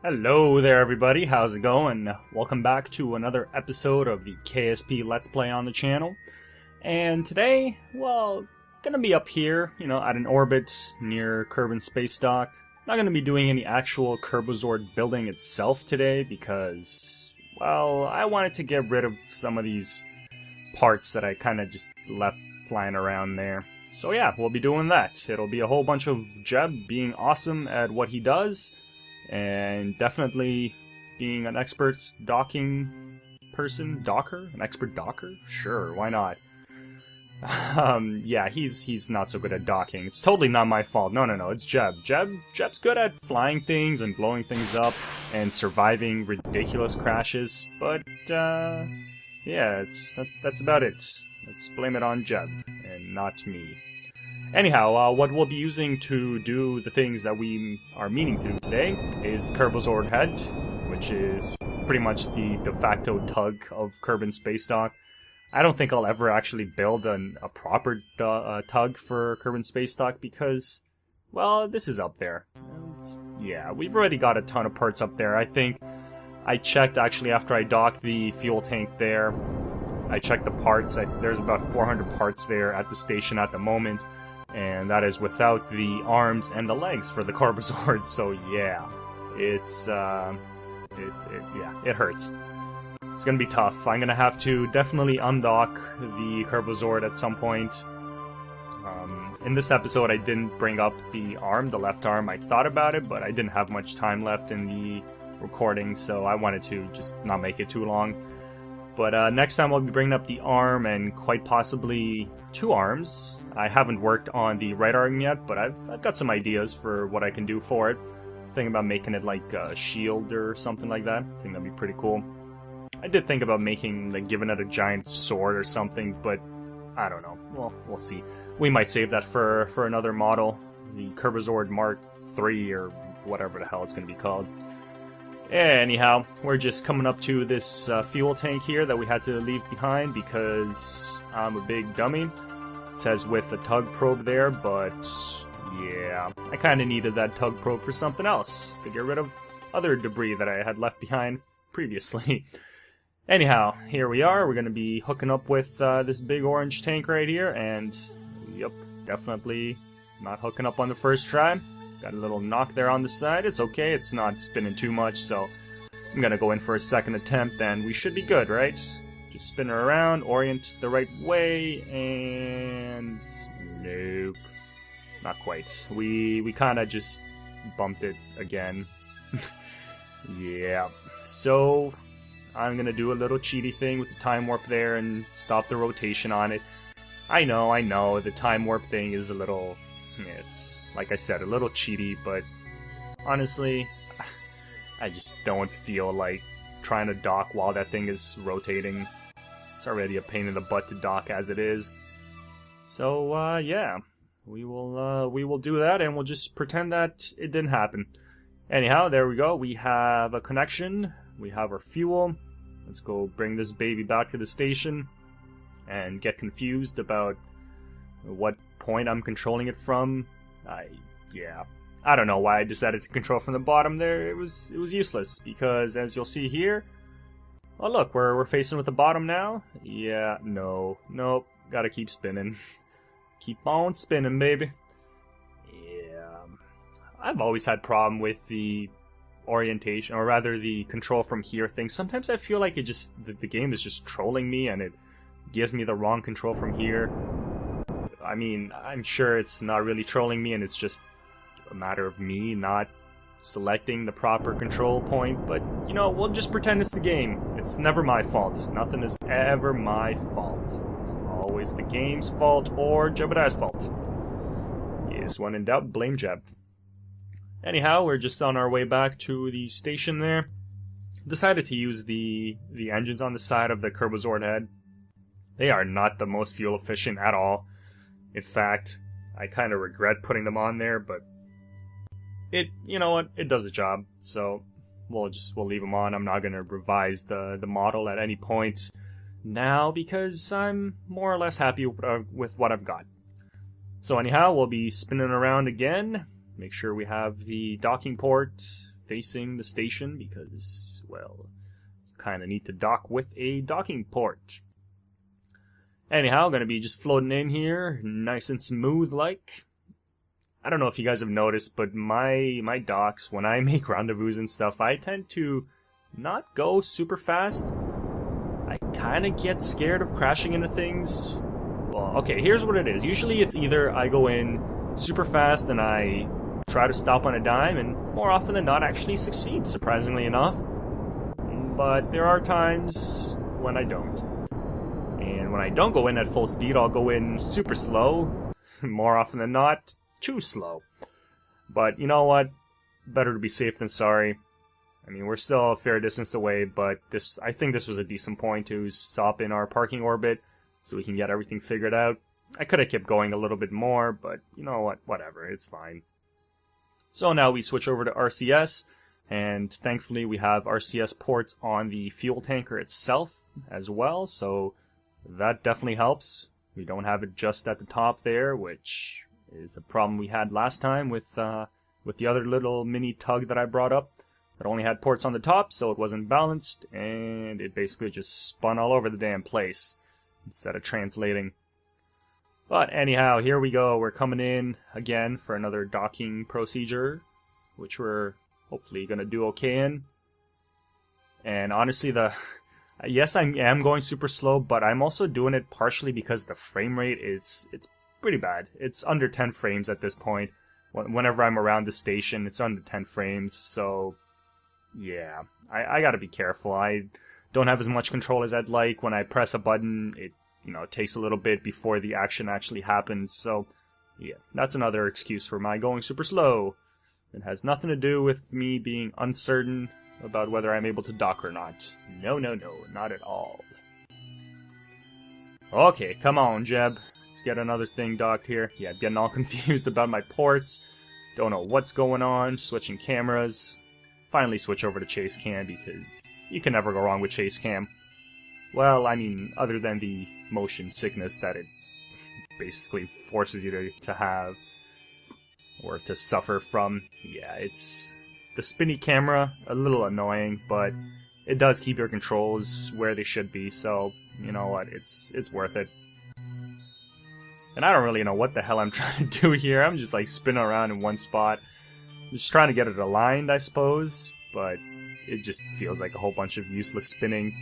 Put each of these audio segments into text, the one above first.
Hello there everybody, how's it going? Welcome back to another episode of the KSP Let's Play on the channel. And today, well, gonna be up here, at an orbit near Kerbin Space Dock. Not gonna be doing any actual Kerbozord building itself today because, well, I wanted to get rid of some of these parts that I kinda just left flying around there. So yeah, we'll be doing that. It'll be a whole bunch of Jeb being awesome at what he does, and definitely being an expert docking person. Docker? An expert docker? Sure, why not? Yeah, he's not so good at docking. It's totally not my fault. No, it's Jeb. Jeb's good at flying things and blowing things up and surviving ridiculous crashes, but, yeah, that's about it. Let's blame it on Jeb, and not me. Anyhow, what we'll be using to do the things that we are meaning to do today is the Kerbozord head, which is pretty much the de facto tug of Kerbin Space Dock. I don't think I'll ever actually build a proper tug for Kerbin Space Dock because, well, this is up there. And, yeah, we've already got a ton of parts up there. I think I checked actually after I docked the fuel tank there. I checked the parts. There's about 400 parts there at the station at the moment. And that is without the arms and the legs for the Kerbozord, so yeah, it hurts. It's gonna be tough. I'm gonna have to definitely undock the Kerbozord at some point. In this episode, I didn't bring up the arm, the left arm. I thought about it, but I didn't have much time left in the recording, so I wanted to just not make it too long. But next time I'll be bringing up the arm and quite possibly two arms. I haven't worked on the right arm yet, but I've got some ideas for what I can do for it. Thinking about making it like a shield or something like that. I think that'd be pretty cool. I did think about giving it a giant sword or something, but I don't know. Well, we'll see. We might save that for another model. The Kerbozord Mark III or whatever the hell it's going to be called. Anyhow, we're just coming up to this fuel tank here that we had to leave behind because I'm a big dummy. It says with a tug probe there, but yeah, I kind of needed that tug probe for something else, to get rid of other debris that I had left behind previously. Anyhow, here we are. We're going to be hooking up with this big orange tank right here, and yep, definitely not hooking up on the first try. Got a little knock there on the side. It's okay, it's not spinning too much, so I'm gonna go in for a second attempt and we should be good, right? Just spin her around, orient the right way, and nope. Not quite. We kinda just bumped it again. Yeah. So I'm gonna do a little cheaty thing with the time warp there and stop the rotation on it. I know, the time warp thing is a little... it's, like I said, a little cheaty, but honestly, I just don't feel like trying to dock while that thing is rotating. It's already a pain in the butt to dock as it is. So, yeah, we will do that, and we'll just pretend that it didn't happen. Anyhow, there we go. We have a connection. We have our fuel. Let's go bring this baby back to the station and get confused about what point I'm controlling it from. Yeah, I don't know why I decided to control from the bottom there. It was useless because, as you'll see here, oh look, we're facing with the bottom now. Yeah, nope, gotta keep spinning. Keep on spinning, baby. Yeah, I've always had problem with the orientation, or rather the control from here thing. Sometimes I feel like the game is just trolling me and it gives me the wrong control from here. I mean, I'm sure it's not really trolling me and it's just a matter of me not selecting the proper control point, but, we'll just pretend it's the game. It's never my fault. Nothing is ever my fault. It's always the game's fault or Jebediah's fault. Yes, when in doubt, blame Jeb. Anyhow, we're just on our way back to the station there. Decided to use the engines on the side of the Kerbozord head. They are not the most fuel efficient at all. In fact, I kind of regret putting them on there, but you know what, it does the job, so we'll leave them on. I'm not going to revise the model at any point now because I'm more or less happy with what I've got. So anyhow, we'll be spinning around again, make sure we have the docking port facing the station because, well, kind of need to dock with a docking port. Anyhow, gonna be just floating in here, nice and smooth like. I don't know if you guys have noticed, but my docks, when I make rendezvous and stuff, I tend to not go super fast. I kind of get scared of crashing into things. Well, okay, here's what it is. Usually it's either I go in super fast and I try to stop on a dime, and more often than not actually succeed, surprisingly enough. But there are times when I don't. And when I don't go in at full speed, I'll go in super slow. More often than not, too slow. But you know what? Better to be safe than sorry. I mean, we're still a fair distance away, but I think this was a decent point to stop in our parking orbit so we can get everything figured out. I could have kept going a little bit more, but you know what? Whatever, it's fine. So now we switch over to RCS, and thankfully we have RCS ports on the fuel tanker itself as well, so that definitely helps. We don't have it just at the top there, which is a problem we had last time with the other little mini tug that I brought up. It only had ports on the top, so it wasn't balanced, and it basically just spun all over the damn place instead of translating. But anyhow, here we go. We're coming in again for another docking procedure, which we're hopefully going to do okay in. And honestly, yes, I am going super slow, but I'm also doing it partially because the frame rate it's pretty bad. It's under 10 frames at this point. Whenever I'm around the station, it's under 10 frames, so yeah, I gotta be careful. I don't have as much control as I'd like. When I press a button, it takes a little bit before the action actually happens, so yeah, that's another excuse for my going super slow. It has nothing to do with me being uncertain about whether I'm able to dock or not. No, not at all. Okay, come on, Jeb. Let's get another thing docked here. Yeah, I'm getting all confused about my ports. Don't know what's going on. Switching cameras. Finally switch over to chase cam because you can never go wrong with chase cam. Well, I mean, other than the motion sickness that it basically forces you to have or to suffer from. Yeah, it's the spinny camera, a little annoying, but it does keep your controls where they should be, so you know what, it's worth it. And I don't really know what the hell I'm trying to do here. I'm just like spinning around in one spot. I'm just trying to get it aligned, I suppose, but it just feels like a whole bunch of useless spinning.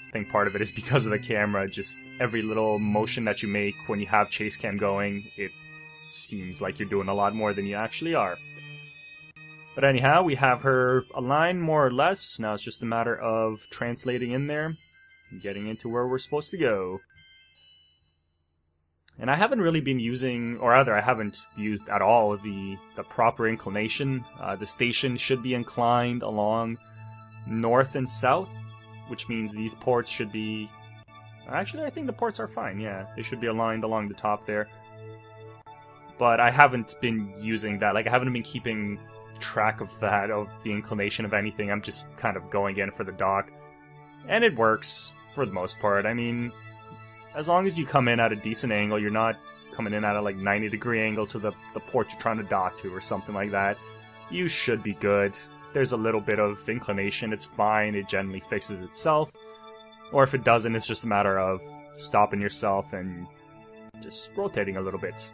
I think part of it is because of the camera. Just every little motion that you make when you have chase cam going, it seems like you're doing a lot more than you actually are. But anyhow, we have her aligned more or less. Now it's just a matter of translating in there and getting into where we're supposed to go. And I haven't really been using, or rather I haven't used at all, the proper inclination. The station should be inclined along north and south, which means these ports should be... Actually, I think the ports are fine, yeah. They should be aligned along the top there. But I haven't been using that. Like, I haven't been keeping track of that, of the inclination of anything. I'm just kind of going in for the dock. And it works, for the most part. I mean, as long as you come in at a decent angle, you're not coming in at a, like, 90-degree angle to the port you're trying to dock to or something like that, you should be good. If there's a little bit of inclination, it's fine. It generally fixes itself. Or if it doesn't, it's just a matter of stopping yourself and just rotating a little bit.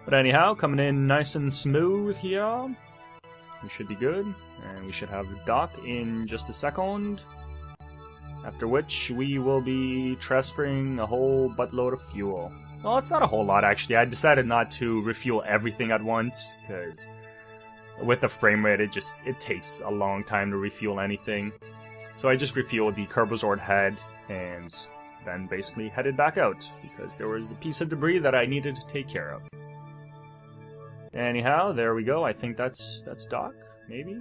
But anyhow, coming in nice and smooth here. We should be good. And we should have the dock in just a second. After which, we will be transferring a whole buttload of fuel. Well, it's not a whole lot, actually. I decided not to refuel everything at once, because with the frame rate, it takes a long time to refuel anything. So I just refueled the Kerbozord head, and then basically headed back out, because there was a piece of debris that I needed to take care of. Anyhow, there we go. I think that's dock, maybe?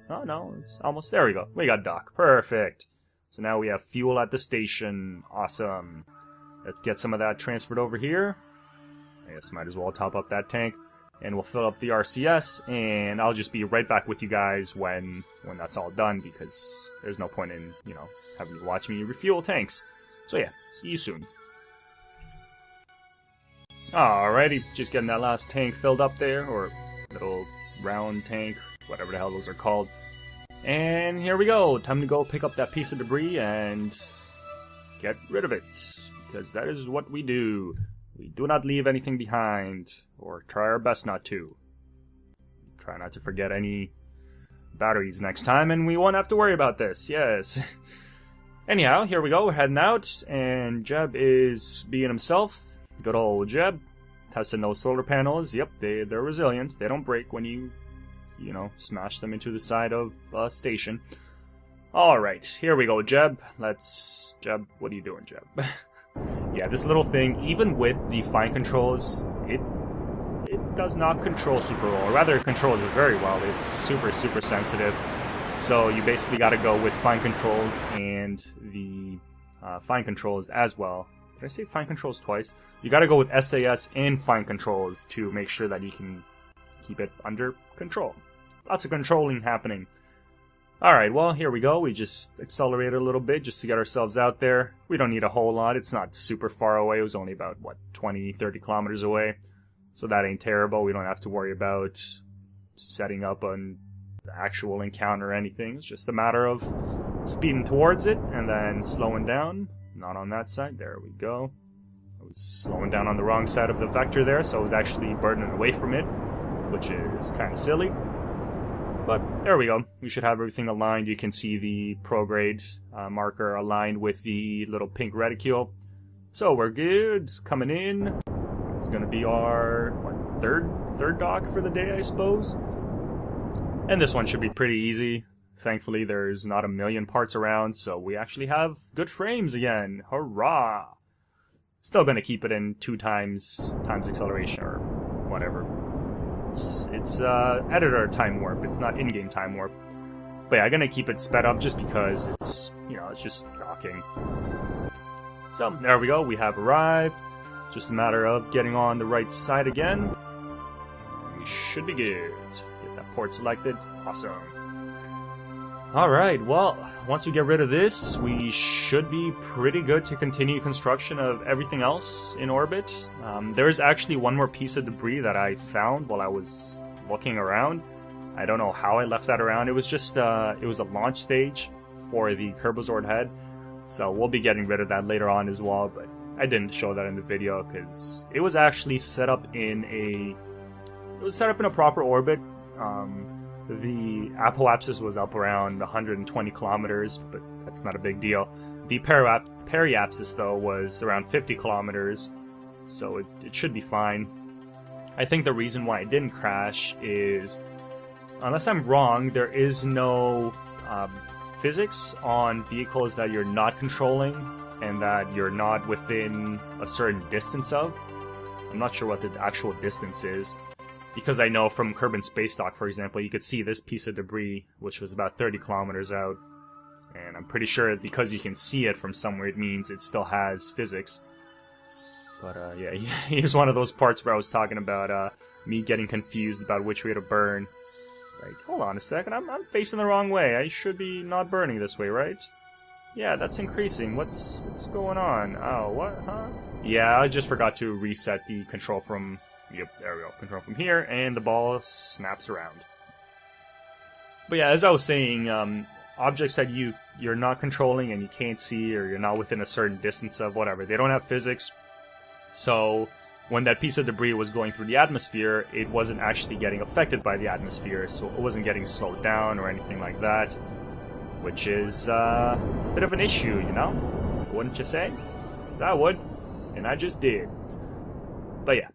Oh, no, it's almost... There we go. We got dock. Perfect. So now we have fuel at the station. Awesome. Let's get some of that transferred over here. I guess might as well top up that tank. And we'll fill up the RCS, and I'll just be right back with you guys when that's all done, because there's no point in, having you watch me refuel tanks. So yeah, see you soon. Alrighty, just getting that last tank filled up there, or little round tank, whatever the hell those are called. And here we go. Time to go pick up that piece of debris and get rid of it. Because that is what we do. We do not leave anything behind. Or try our best not to. Try not to forget any batteries next time, and we won't have to worry about this. Yes. Anyhow, here we go. We're heading out, and Jeb is being himself. Good old Jeb. Testing those solar panels. Yep, they're resilient. They don't break when you smash them into the side of a station. Alright, here we go, Jeb. Jeb, what are you doing, Jeb? Yeah, this little thing, even with the fine controls, it does not control super well. Or rather, it controls it very well. It's super, super sensitive. So you basically got to go with fine controls and the fine controls as well. Did I say fine controls twice? You got to go with SAS and fine controls to make sure that you can keep it under control. Lots of controlling happening. Alright, well, here we go. We just accelerated a little bit just to get ourselves out there. We don't need a whole lot. It's not super far away. It was only about, 20, 30 kilometers away. So that ain't terrible. We don't have to worry about setting up an actual encounter or anything. It's just a matter of speeding towards it and then slowing down. Not on that side. There we go. I was slowing down on the wrong side of the vector there, so I was actually burning away from it, which is kind of silly. But there we go. We should have everything aligned. You can see the prograde marker aligned with the little pink reticule. So we're good. Coming in. It's going to be our third dock for the day, I suppose. And this one should be pretty easy. Thankfully, there's not a million parts around, so we actually have good frames again. Hurrah! Still going to keep it in 2 times acceleration or whatever. It's editor time warp. It's not in-game time warp. But yeah, I'm gonna keep it sped up just because it's just docking. So there we go. We have arrived. It's just a matter of getting on the right side again. We should be good. Get that port selected. Awesome. All right. Well, once we get rid of this, we should be pretty good to continue construction of everything else in orbit. There is actually one more piece of debris that I found while I was looking around. I don't know how I left that around. It was just it was a launch stage for the Kerbozord head, so we'll be getting rid of that later on as well. But I didn't show that in the video because it was actually set up in a proper orbit. The apoapsis was up around 120 kilometers, but that's not a big deal. The periapsis, though, was around 50 kilometers, so it should be fine. I think the reason why it didn't crash is, unless I'm wrong, there is no physics on vehicles that you're not controlling and that you're not within a certain distance of. I'm not sure what the actual distance is. Because I know from Kerbin Space Dock, for example, you could see this piece of debris, which was about 30 kilometers out. And I'm pretty sure because you can see it from somewhere, it means it still has physics. But yeah, here's one of those parts where I was talking about me getting confused about which way to burn. It's like, hold on a second, I'm facing the wrong way. I should be not burning this way, right? Yeah, that's increasing. What's going on? Oh, what? Huh? Yeah, I just forgot to reset the control from... Yep, there we go. Control from here, and the ball snaps around. But yeah, as I was saying, objects that you're not controlling and you can't see, or you're not within a certain distance of, whatever, they don't have physics. So when that piece of debris was going through the atmosphere, it wasn't actually getting affected by the atmosphere, so it wasn't getting slowed down or anything like that. Which is a bit of an issue, you know? Wouldn't you say? 'Cause I would, and I just did. But yeah,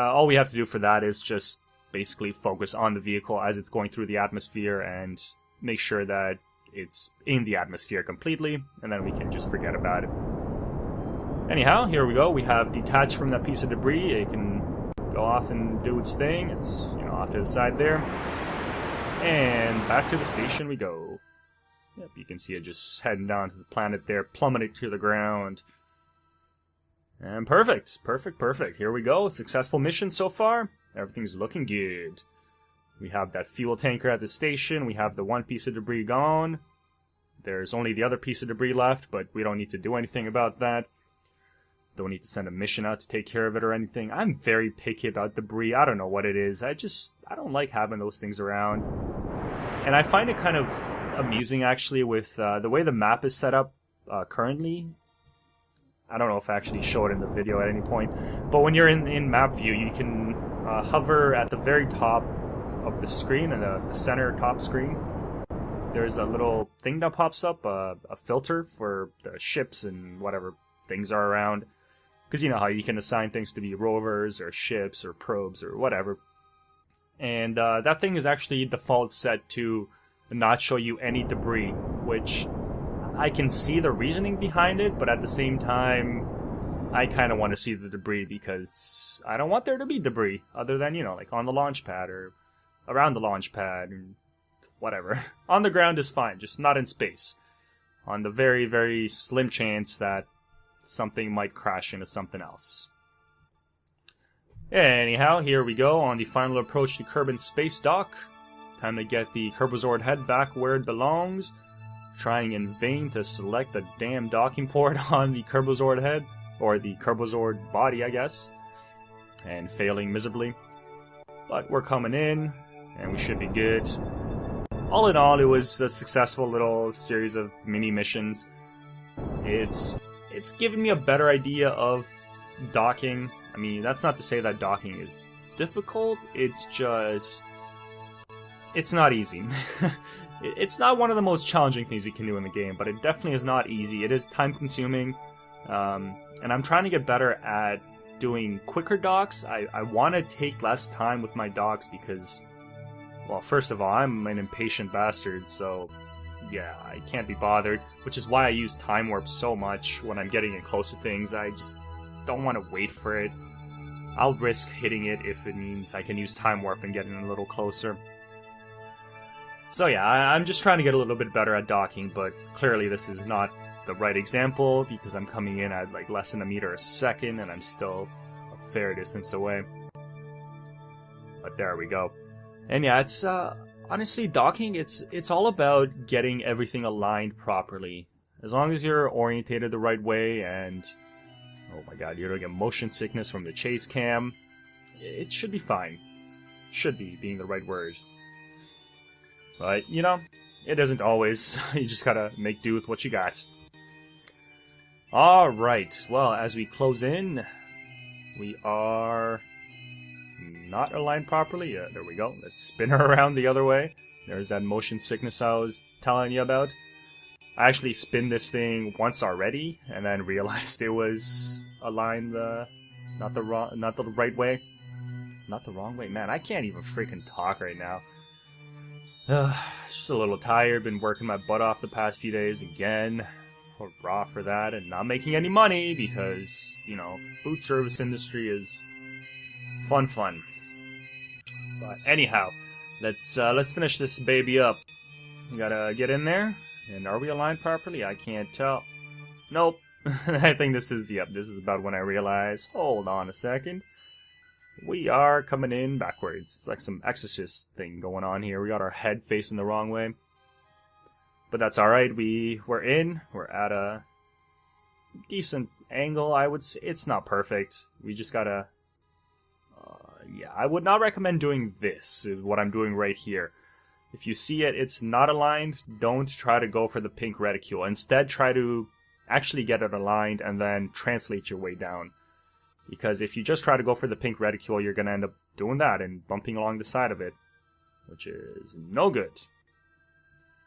all we have to do for that is just basically focus on the vehicle as it's going through the atmosphere and make sure that it's in the atmosphere completely, and then we can just forget about it. Anyhow, here we go. We have detached from that piece of debris. It can go off and do its thing. It's, off to the side there. And back to the station we go. Yep, you can see it just heading down to the planet there, plummeting to the ground. And perfect. Here we go. Successful mission so far. Everything's looking good. We have that fuel tanker at the station. We have the one piece of debris gone. There's only the other piece of debris left, but we don't need to do anything about that. don't need to send a mission out to take care of it or anything. I'm very picky about debris. I don't know what it is. I don't like having those things around. And I find it kind of amusing, actually, with the way the map is set up currently. I don't know if I actually show it in the video at any point, but when you're in map view, you can hover at the very top of the screen, and the center top screen. There's a little thing that pops up, a filter for the ships and whatever things are around. Because you know how you can assign things to be rovers or ships or probes or whatever. And that thing is actually default set to not show you any debris, which I can see the reasoning behind it, but at the same time, I kind of want to see the debris because I don't want there to be debris other than, you know, like on the launch pad or around the launch pad and whatever. On the ground is fine, just not in space. On the very, very slim chance that something might crash into something else. Anyhow, here we go on the final approach to Kerbin Space Dock. Time to get the Kerbozord head back where it belongs. Trying in vain to select the damn docking port on the Kerbozord head, or the Kerbozord body, I guess, and failing miserably. But we're coming in, and we should be good. All in all, it was a successful little series of mini missions. It's given me a better idea of docking. I mean, that's not to say that docking is difficult, it's just... it's not easy. It's not one of the most challenging things you can do in the game, but it definitely is not easy. It is time-consuming, and I'm trying to get better at doing quicker docks. I want to take less time with my docks because, well, first of all, I'm an impatient bastard, so yeah, I can't be bothered, which is why I use Time Warp so much when I'm getting in close to things. I just don't want to wait for it. I'll risk hitting it if it means I can use Time Warp and get in a little closer. So yeah, I'm just trying to get a little bit better at docking, but clearly this is not the right example because I'm coming in at like less than a meter a second and I'm still a fair distance away. But there we go. And yeah, it's honestly, docking, it's all about getting everything aligned properly. As long as you're orientated the right way and, oh my god, you're gonna get motion sickness from the chase cam, it should be fine. Should be, being the right word. But, you know, it isn't always. You just gotta make do with what you got. Alright, well, as we close in, we are not aligned properly. There we go. Let's spin her around the other way. There's that motion sickness I was telling you about. I actually spun this thing once already, and then realized it was aligned not the right way. Not the wrong way. Man, I can't even freaking talk right now. Just a little tired, been working my butt off the past few days again. Hurrah for that, and not making any money because, you know, food service industry is fun. But anyhow, let's finish this baby up. We gotta get in there, and are we aligned properly? I can't tell. Nope. I think this is about when I realize, hold on a second. We are coming in backwards. It's like some exorcist thing going on here. We got our head facing the wrong way. But that's alright. We're in. We're at a decent angle, I would say. It's not perfect. We just gotta... yeah, I would not recommend doing this, is what I'm doing right here. If you see it, it's not aligned, don't try to go for the pink reticule. Instead, try to actually get it aligned and then translate your way down. Because if you just try to go for the pink reticule, you're going to end up doing that and bumping along the side of it, which is no good.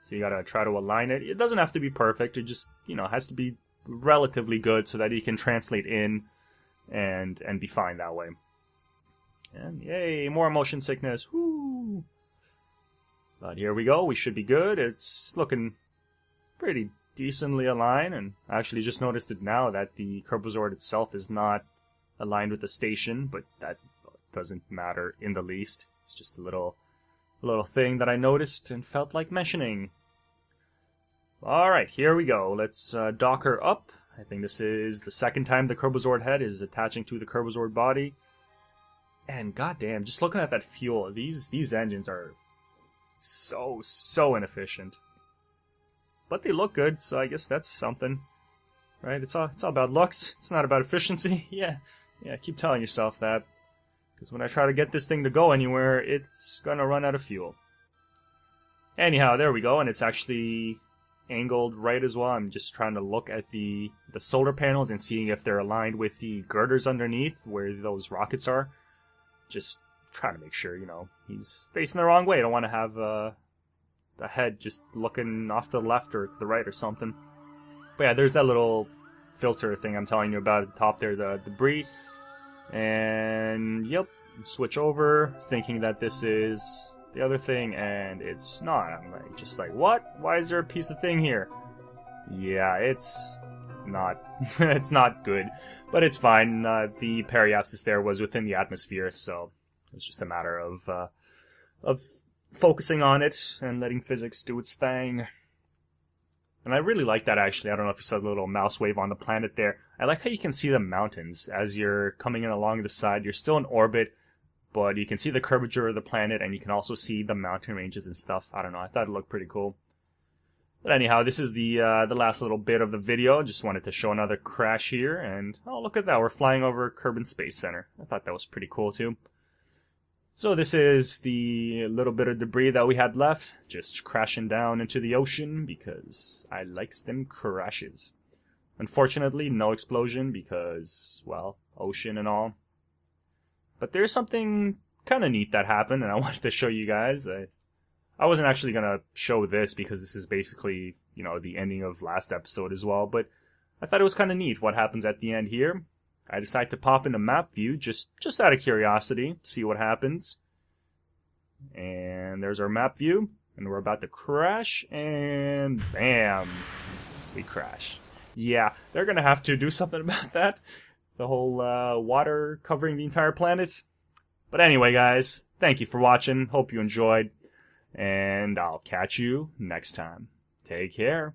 So you got to try to align it. It doesn't have to be perfect. It just, you know, has to be relatively good so that you can translate in and be fine that way. And yay, more motion sickness. Woo! But here we go. We should be good. It's looking pretty decently aligned, and I actually just noticed it now that the Kerbozord itself is not aligned with the station, but that doesn't matter in the least. It's just a little thing that I noticed and felt like mentioning. Alright, here we go. Let's dock her up. I think this is the second time the Kerbozord head is attaching to the Kerbozord body. And goddamn, just looking at that fuel, these engines are so inefficient. But they look good, so I guess that's something. right? It's all about looks. It's not about efficiency. Yeah, keep telling yourself that. Because when I try to get this thing to go anywhere, it's gonna run out of fuel. Anyhow, there we go, and it's actually angled right as well. I'm just trying to look at the solar panels and seeing if they're aligned with the girders underneath where those rockets are. Just trying to make sure, you know, he's facing the wrong way. I don't want to have the head just looking off to the left or to the right or something. But yeah, there's that little filter thing I'm telling you about at the top there, the debris. And yep, switch over, thinking that this is the other thing, and it's not. I'm like, just like, what? Why is there a piece of thing here? Yeah, it's not it's not good, but it's fine. The periapsis there was within the atmosphere, so it's just a matter of focusing on it and letting physics do its thing. And I really like that, actually. I don't know if you saw the little mouse wave on the planet there. I like how you can see the mountains as you're coming in along the side. You're still in orbit, but you can see the curvature of the planet, and you can also see the mountain ranges and stuff. I don't know, I thought it looked pretty cool. But anyhow, this is the last little bit of the video. Just wanted to show another crash here, and oh, look at that. We're flying over Kerbin Space Center. I thought that was pretty cool, too. So this is the little bit of debris that we had left, just crashing down into the ocean, because I likes them crashes. Unfortunately, no explosion, because, well, ocean and all. But there's something kind of neat that happened, and I wanted to show you guys. I wasn't actually going to show this, because this is basically, you know, the ending of last episode as well, but I thought it was kind of neat what happens at the end here. I decided to pop into map view, just out of curiosity, see what happens. And there's our map view, and we're about to crash, and bam, we crash. Yeah, they're going to have to do something about that. The whole water covering the entire planet. But anyway, guys, thank you for watching. Hope you enjoyed, and I'll catch you next time. Take care.